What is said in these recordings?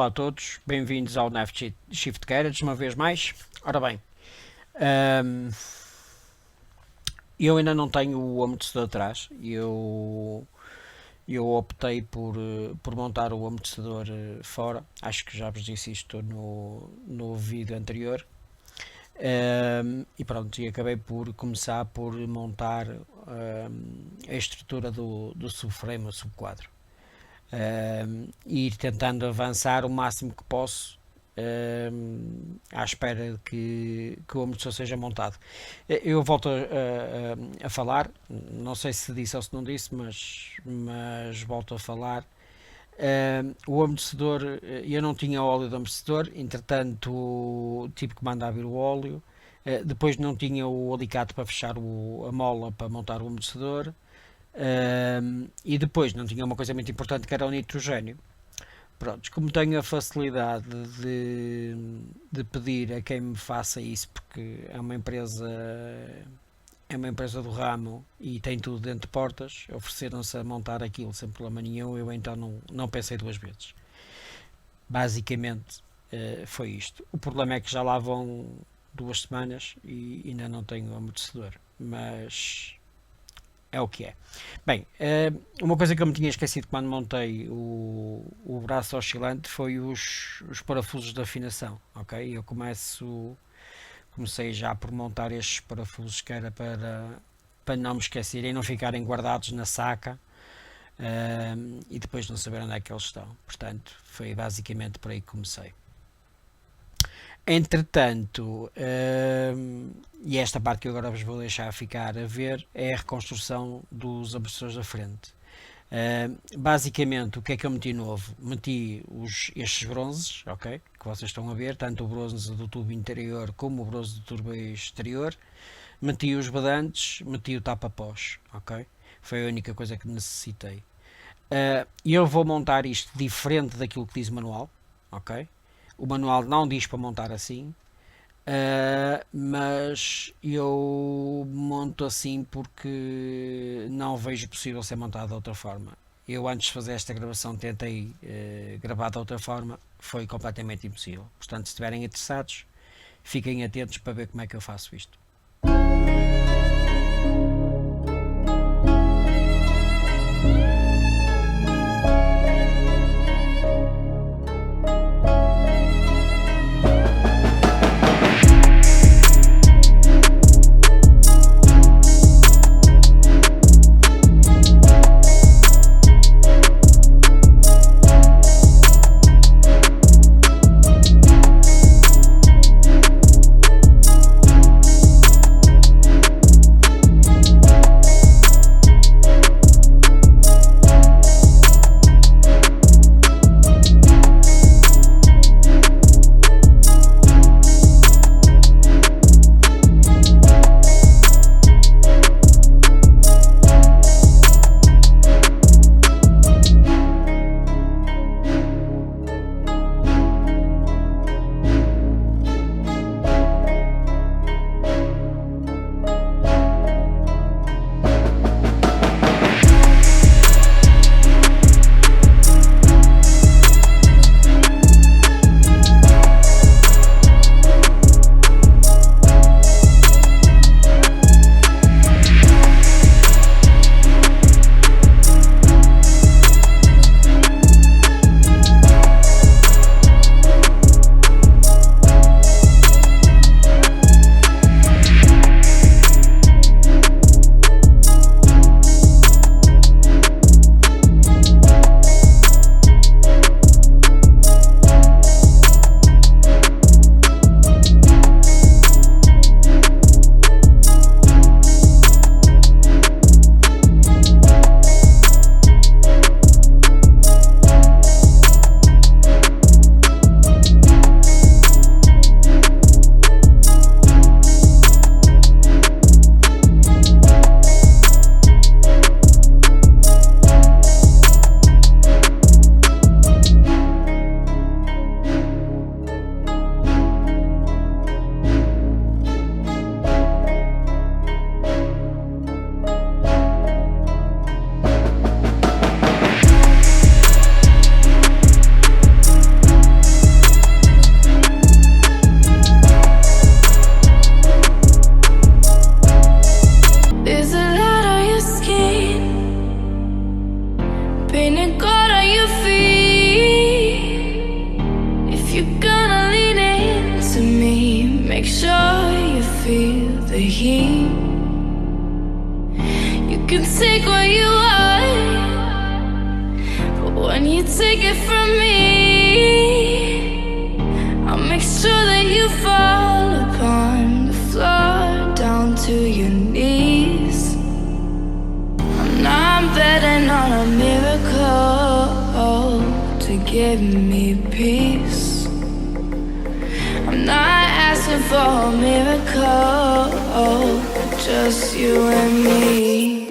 Olá a todos, bem-vindos ao Nav Shift Garage uma vez mais. Ora bem, eu ainda não tenho o amortecedor atrás. Eu optei por montar o amortecedor fora. Acho que já vos disse isto no vídeo anterior. E pronto, e acabei por começar por montar a estrutura do subframe, o subquadro. E ir tentando avançar o máximo que posso à espera de que o amortecedor seja montado. Eu volto a falar, não sei se disse ou se não disse, mas volto a falar. O amortecedor, eu não tinha óleo de amortecedor, entretanto tive que mandar vir o óleo. Depois não tinha o alicate para fechar a mola para montar o amortecedor. E depois não tinha uma coisa muito importante que era o nitrogênio. Pronto, como tenho a facilidade de pedir a quem me faça isso, porque é uma empresa do ramo e tem tudo dentro de portas, ofereceram-se a montar aquilo sem problema nenhum, eu então não pensei duas vezes. Basicamente foi isto. O problema é que já lá vão 2 semanas e ainda não tenho amortecedor, mas é o que é. Bem, uma coisa que eu me tinha esquecido quando montei o braço oscilante foi os parafusos de afinação, ok? Comecei já por montar estes parafusos que era para não me esquecerem e não ficarem guardados na saca e depois não saber onde é que eles estão. Portanto, foi basicamente por aí que comecei. Entretanto, e esta parte que eu agora vos vou deixar ficar a ver é a reconstrução dos amortecedores da frente. Basicamente, o que é que eu meti novo? Meti estes bronzes, ok? Que vocês estão a ver, tanto o bronze do tubo interior como o bronze do tubo exterior. Meti os badantes, meti o tapa-pós, ok? Foi a única coisa que necessitei. E eu vou montar isto diferente daquilo que diz o manual, ok? O manual não diz para montar assim, mas eu monto assim porque não vejo possível ser montado de outra forma. Eu antes de fazer esta gravação tentei gravar de outra forma, foi completamente impossível. Portanto, se estiverem interessados, fiquem atentos para ver como é que eu faço isto. the heat. You can take what you want, but when you take it from me, I'll make sure that you fall upon the floor, down to your knees. I'm betting on a miracle to give me peace. I'm not asking for a miracle, just you and me.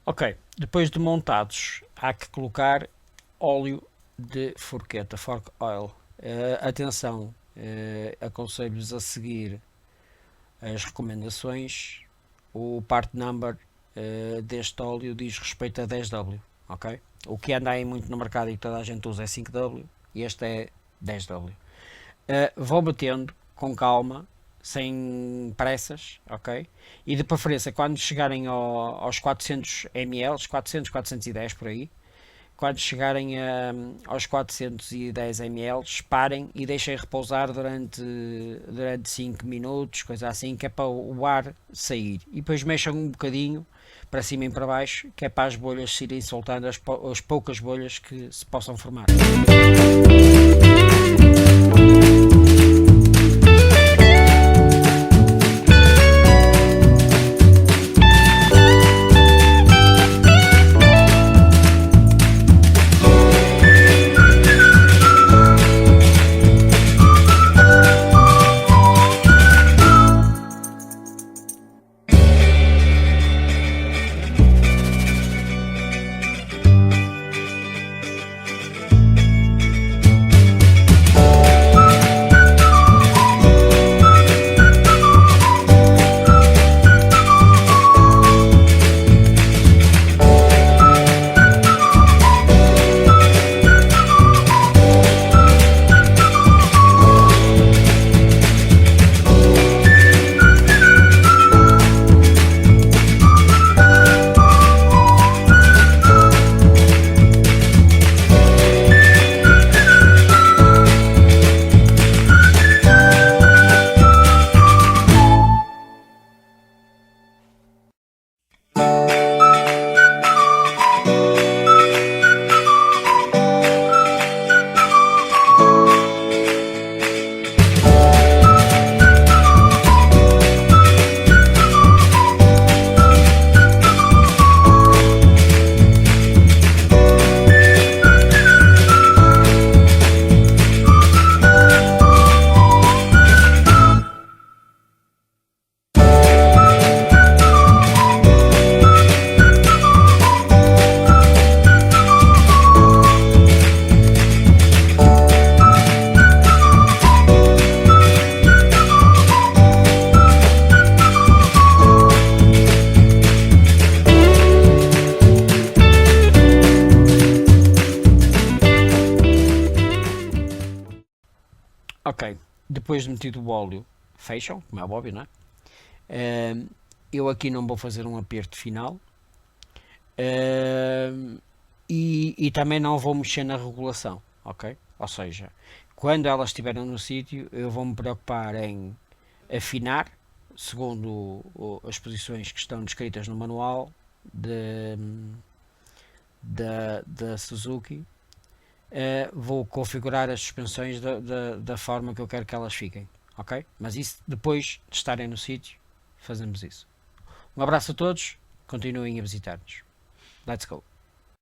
Ok, depois de montados, há que colocar óleo de forqueta, fork oil. Atenção, aconselho-vos a seguir as recomendações. O part number deste óleo diz respeito a 10W, ok? O que anda aí muito no mercado e que toda a gente usa é 5W e este é 10W. Vão batendo com calma, sem pressas, ok? E de preferência, quando chegarem aos 400 ml, 400, 410 por aí, quando chegarem aos 410 ml, parem e deixem repousar durante 5 minutos, coisa assim, que é para o ar sair. E depois mexam um bocadinho para cima e para baixo, que é para as bolhas se irem soltando, as poucas bolhas que se possam formar. Ok, depois de metido o óleo, fecham, como é óbvio, não é? Eu aqui não vou fazer um aperto final e também não vou mexer na regulação, ok? Ou seja, quando elas estiverem no sítio, eu vou me preocupar em afinar, segundo as posições que estão descritas no manual da Suzuki. Vou configurar as suspensões da forma que eu quero que elas fiquem, ok? Mas isso depois de estarem no sítio, fazemos isso. Um abraço a todos, continuem a visitar-nos. Let's go!